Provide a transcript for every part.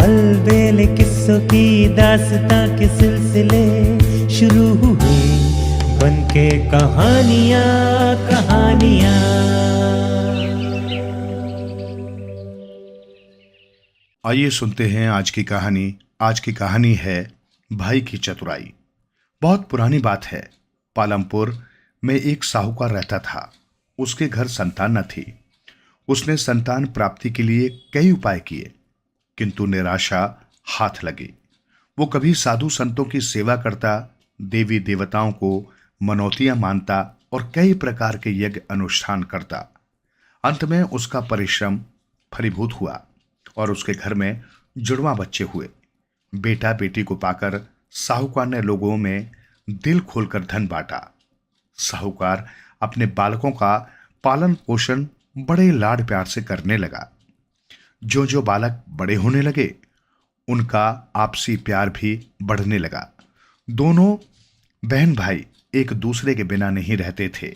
अलबेले किस्सों की दास्तां के सिलसिले शुरू हुए, बनके कहानियां कहानियां। आइए सुनते हैं आज की कहानी। आज की कहानी है भाई की चतुराई। बहुत पुरानी बात है। पालमपुर में एक साहूकार रहता था। उसके घर संतान न थी। उसने संतान प्राप्ति के लिए कई उपाय किए, किंतु निराशा हाथ लगी। वो कभी साधु संतों की सेवा करता, देवी देवताओं को मनौतियां मानता और कई प्रकार के यज्ञ अनुष्ठान करता। अंत में उसका परिश्रम फलीभूत हुआ और उसके घर में जुड़वा बच्चे हुए। बेटा बेटी को पाकर साहूकार ने लोगों में दिल खोलकर धन बांटा। साहूकार अपने बालकों का पालन पोषण बड़े लाड प्यार से करने लगा। जो जो बालक बड़े होने लगे, उनका आपसी प्यार भी बढ़ने लगा। दोनों बहन भाई एक दूसरे के बिना नहीं रहते थे।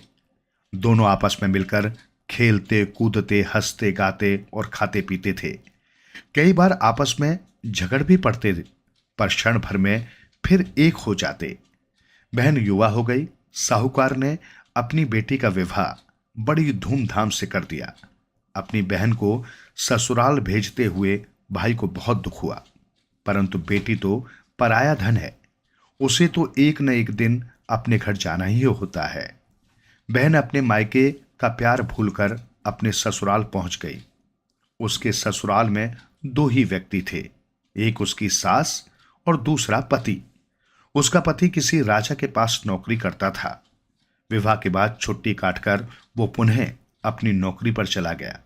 दोनों आपस में मिलकर खेलते कूदते, हंसते गाते और खाते पीते थे। कई बार आपस में झगड़ भी पड़ते थे, पर क्षण भर में फिर एक हो जाते। बहन युवा हो गई। साहूकार ने अपनी बेटी का विवाह बड़ी धूमधाम से कर दिया। अपनी बहन को ससुराल भेजते हुए भाई को बहुत दुख हुआ, परंतु बेटी तो पराया धन है, उसे तो एक न एक दिन अपने घर जाना ही होता है। बहन अपने मायके का प्यार भूलकर अपने ससुराल पहुंच गई। उसके ससुराल में दो ही व्यक्ति थे, एक उसकी सास और दूसरा पति। उसका पति किसी राजा के पास नौकरी करता था। विवाह के बाद छुट्टी काटकर वो पुनः अपनी नौकरी पर चला गया।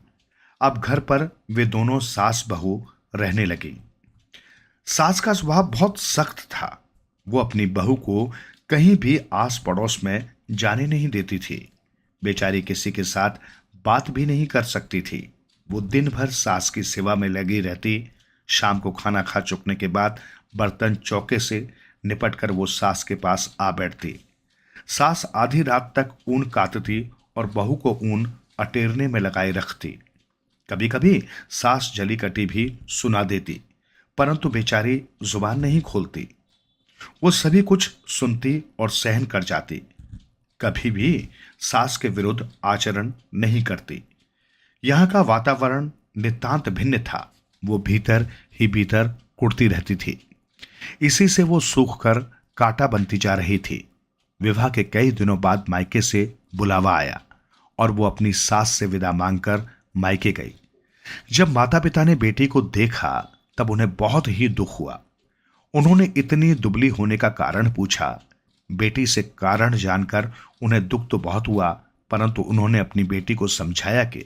अब घर पर वे दोनों सास बहू रहने लगी। सास का स्वभाव बहुत सख्त था। वो अपनी बहू को कहीं भी आस पड़ोस में जाने नहीं देती थी। बेचारी किसी के साथ बात भी नहीं कर सकती थी। वो दिन भर सास की सेवा में लगी रहती। शाम को खाना खा चुकने के बाद बर्तन चौके से निपटकर वो सास के पास आ बैठती। सास आधी रात तक ऊन काटती और बहू को ऊन अटेरने में लगाए रखती। कभी कभी सास जली कटी भी सुना देती, परंतु बेचारी जुबान नहीं खोलती। वो सभी कुछ सुनती और सहन कर जाती। कभी भी सास के विरुद्ध आचरण नहीं करती। यहाँ का वातावरण नितांत भिन्न था। वो भीतर ही भीतर कुढ़ती रहती थी। इसी से वो सूख कर कांटा बनती जा रही थी। विवाह के कई दिनों बाद मायके से बुलावा आया और वो अपनी सास से विदा मांगकर मायके गई। जब माता पिता ने बेटी को देखा तब उन्हें बहुत ही दुख हुआ। उन्होंने इतनी दुबली होने का कारण पूछा। बेटी से कारण जानकर उन्हें दुख तो बहुत हुआ, परंतु उन्होंने अपनी बेटी को समझाया कि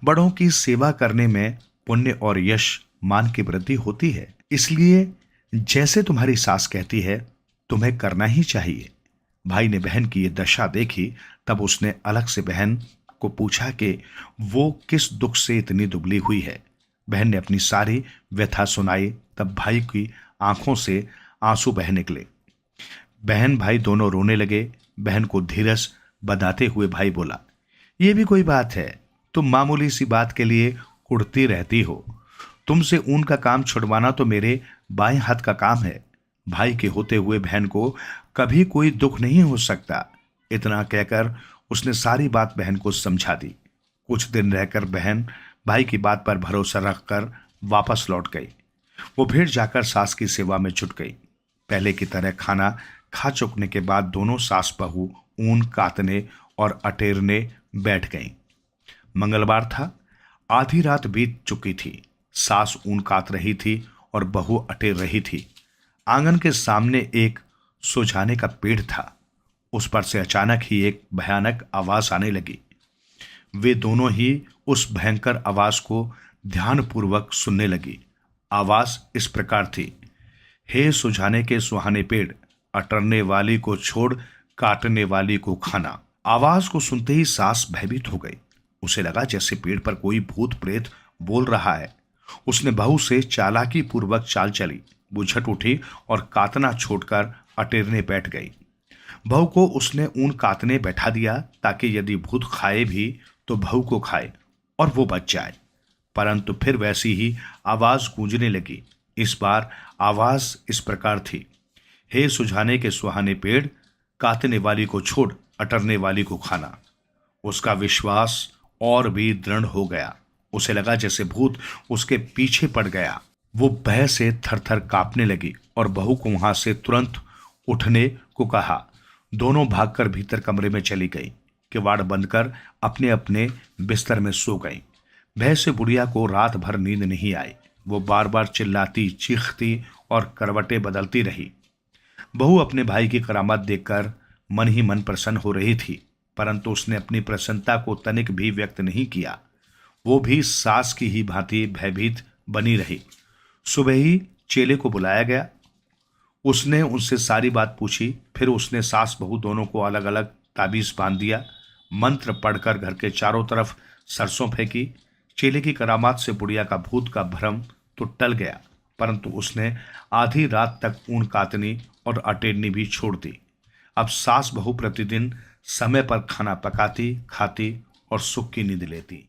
बड़ों की सेवा करने में पुण्य और यश मान की वृद्धि होती है, इसलिए जैसे तुम्हारी सास कहती है तुम्हें करना ही चाहिए। भाई ने बहन की ये दशा देखी तब उसने अलग से बहन को पूछा कि वो किस दुख से इतनी दुबली हुई है। बहन ने अपनी सारी व्यथा सुनाई। तब भाई की आंखों से आंसू बह निकले। बहन भाई दोनों रोने लगे। बहन को धीरज बंधाते हुए भाई बोला, ये भी कोई बात है? तुम मामूली सी बात के लिए कुढ़ती रहती हो। तुमसे ऊन का काम छुड़वाना तो मेरे बाएं हाथ का काम है। भाई के होते हुए बहन को कभी कोई दुख नहीं हो सकता। इतना कहकर उसने सारी बात बहन को समझा दी। कुछ दिन रहकर बहन भाई की बात पर भरोसा रखकर वापस लौट गई। वो फिर जाकर सास की सेवा में जुट गई। पहले की तरह खाना खा चुकने के बाद दोनों सास बहू ऊन काटने और अटेरने बैठ गईं। मंगलवार था। आधी रात बीत चुकी थी। सास ऊन काट रही थी और बहू अटेर रही थी। आंगन के सामने एक सुझाने का पेड़ था। उस पर से अचानक ही एक भयानक आवाज आने लगी। वे दोनों ही उस भयंकर आवाज को ध्यानपूर्वक सुनने लगी। आवाज इस प्रकार थी, हे सुझाने के सुहाने पेड़, अटरने वाली को छोड़ काटने वाली को खाना। आवाज को सुनते ही सास भयभीत हो गई। उसे लगा जैसे पेड़ पर कोई भूत प्रेत बोल रहा है। उसने बहू से चालाकी पूर्वक चाल चली। वो झट उठी और काटना छोड़कर अटेरने बैठ गई। बहू को उसने ऊन काटने बैठा दिया ताकि यदि भूत खाए भी तो बहू को खाए और वो बच जाए। परंतु फिर वैसी ही आवाज गूंजने लगी। इस बार आवाज इस प्रकार थी, हे सुझाने के सुहाने पेड़, काटने वाली को छोड़ अटरने वाली को खाना। उसका विश्वास और भी दृढ़ हो गया। उसे लगा जैसे भूत उसके पीछे पड़ गया। वो भय से थरथर कांपने लगी और बहू को वहां से तुरंत उठने को कहा। दोनों भागकर भीतर कमरे में चली गई। किवाड़ बंद कर अपने अपने बिस्तर में सो गई। भय से बुढ़िया को रात भर नींद नहीं आई। वो बार बार चिल्लाती, चीखती और करवटें बदलती रही। बहू अपने भाई की करामात देखकर मन ही मन प्रसन्न हो रही थी, परंतु उसने अपनी प्रसन्नता को तनिक भी व्यक्त नहीं किया। वो भी सास की ही भांति भयभीत बनी रही। सुबह ही चेले को बुलाया गया। उसने उनसे सारी बात पूछी। फिर उसने सास बहू दोनों को अलग अलग ताबीज बांध दिया। मंत्र पढ़कर घर के चारों तरफ सरसों फेंकी। चेले की करामात से बुढ़िया का भूत का भ्रम तो टल गया, परंतु उसने आधी रात तक ऊन काटनी और अटेरनी भी छोड़ दी। अब सास बहू प्रतिदिन समय पर खाना पकाती, खाती और सुख की नींद लेती।